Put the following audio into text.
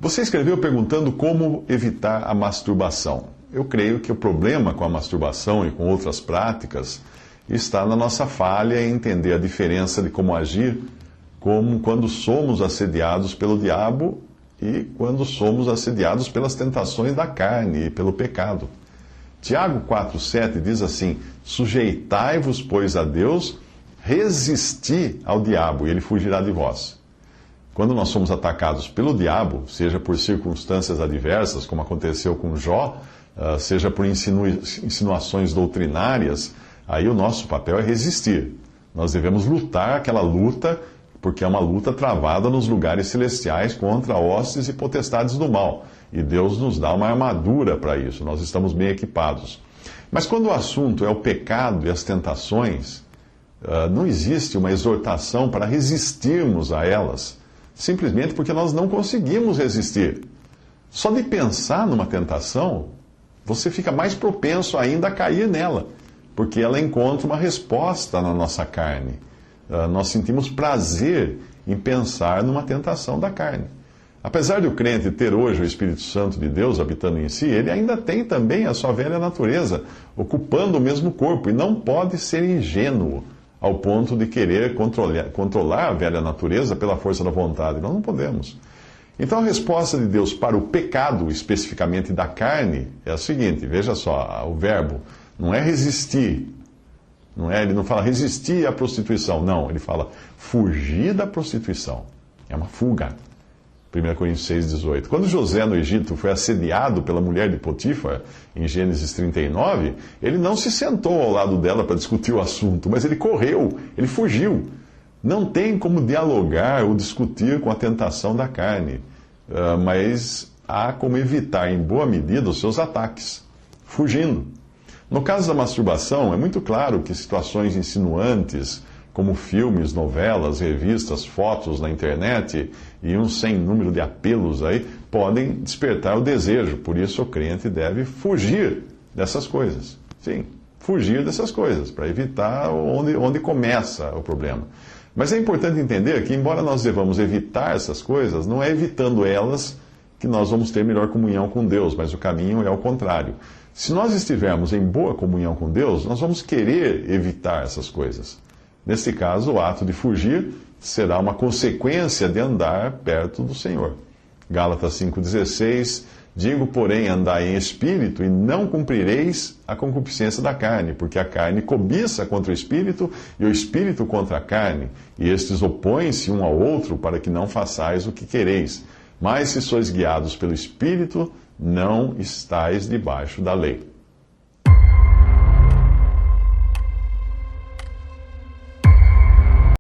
Você escreveu perguntando como evitar a masturbação. Eu creio que o problema com a masturbação e com outras práticas está na nossa falha em entender a diferença de como agir como quando somos assediados pelo diabo e quando somos assediados pelas tentações da carne e pelo pecado. Tiago 4,7 diz assim: sujeitai-vos, pois, a Deus, resisti ao diabo, e ele fugirá de vós. Quando nós somos atacados pelo diabo, seja por circunstâncias adversas, como aconteceu com Jó, seja por insinuações doutrinárias, aí o nosso papel é resistir. Nós devemos lutar aquela luta, porque é uma luta travada nos lugares celestiais contra hostes e potestades do mal. E Deus nos dá uma armadura para isso, nós estamos bem equipados. Mas quando o assunto é o pecado e as tentações, não existe uma exortação para resistirmos a elas, simplesmente porque nós não conseguimos resistir. Só de pensar numa tentação, você fica mais propenso ainda a cair nela, porque ela encontra uma resposta na nossa carne. Nós sentimos prazer em pensar numa tentação da carne. Apesar de o crente ter hoje o Espírito Santo de Deus habitando em si, ele ainda tem também a sua velha natureza, ocupando o mesmo corpo, e não pode ser ingênuo ao ponto de querer controlar a velha natureza pela força da vontade. Nós não podemos. Então a resposta de Deus para o pecado, especificamente da carne, é a seguinte: veja só, o verbo não é resistir. Ele não fala resistir à prostituição, não, ele fala fugir da prostituição. É uma fuga. 1 Coríntios 6,18. Quando José no Egito foi assediado pela mulher de Potifar, em Gênesis 39, ele não se sentou ao lado dela para discutir o assunto, mas ele correu, ele fugiu. Não tem como dialogar ou discutir com a tentação da carne, mas há como evitar em boa medida os seus ataques, fugindo. No caso da masturbação, é muito claro que situações insinuantes, como filmes, novelas, revistas, fotos na internet e um sem número de apelos aí, podem despertar o desejo. Por isso o crente deve fugir dessas coisas. Sim, fugir dessas coisas, para evitar onde começa o problema. Mas é importante entender que, embora nós devamos evitar essas coisas, não é evitando elas que nós vamos ter melhor comunhão com Deus, mas o caminho é ao contrário. Se nós estivermos em boa comunhão com Deus, nós vamos querer evitar essas coisas. Nesse caso, o ato de fugir será uma consequência de andar perto do Senhor. Gálatas 5,16: digo, porém, andai em espírito e não cumprireis a concupiscência da carne, porque a carne cobiça contra o espírito e o espírito contra a carne, e estes opõem-se um ao outro para que não façais o que quereis. Mas se sois guiados pelo espírito, não estáis debaixo da lei.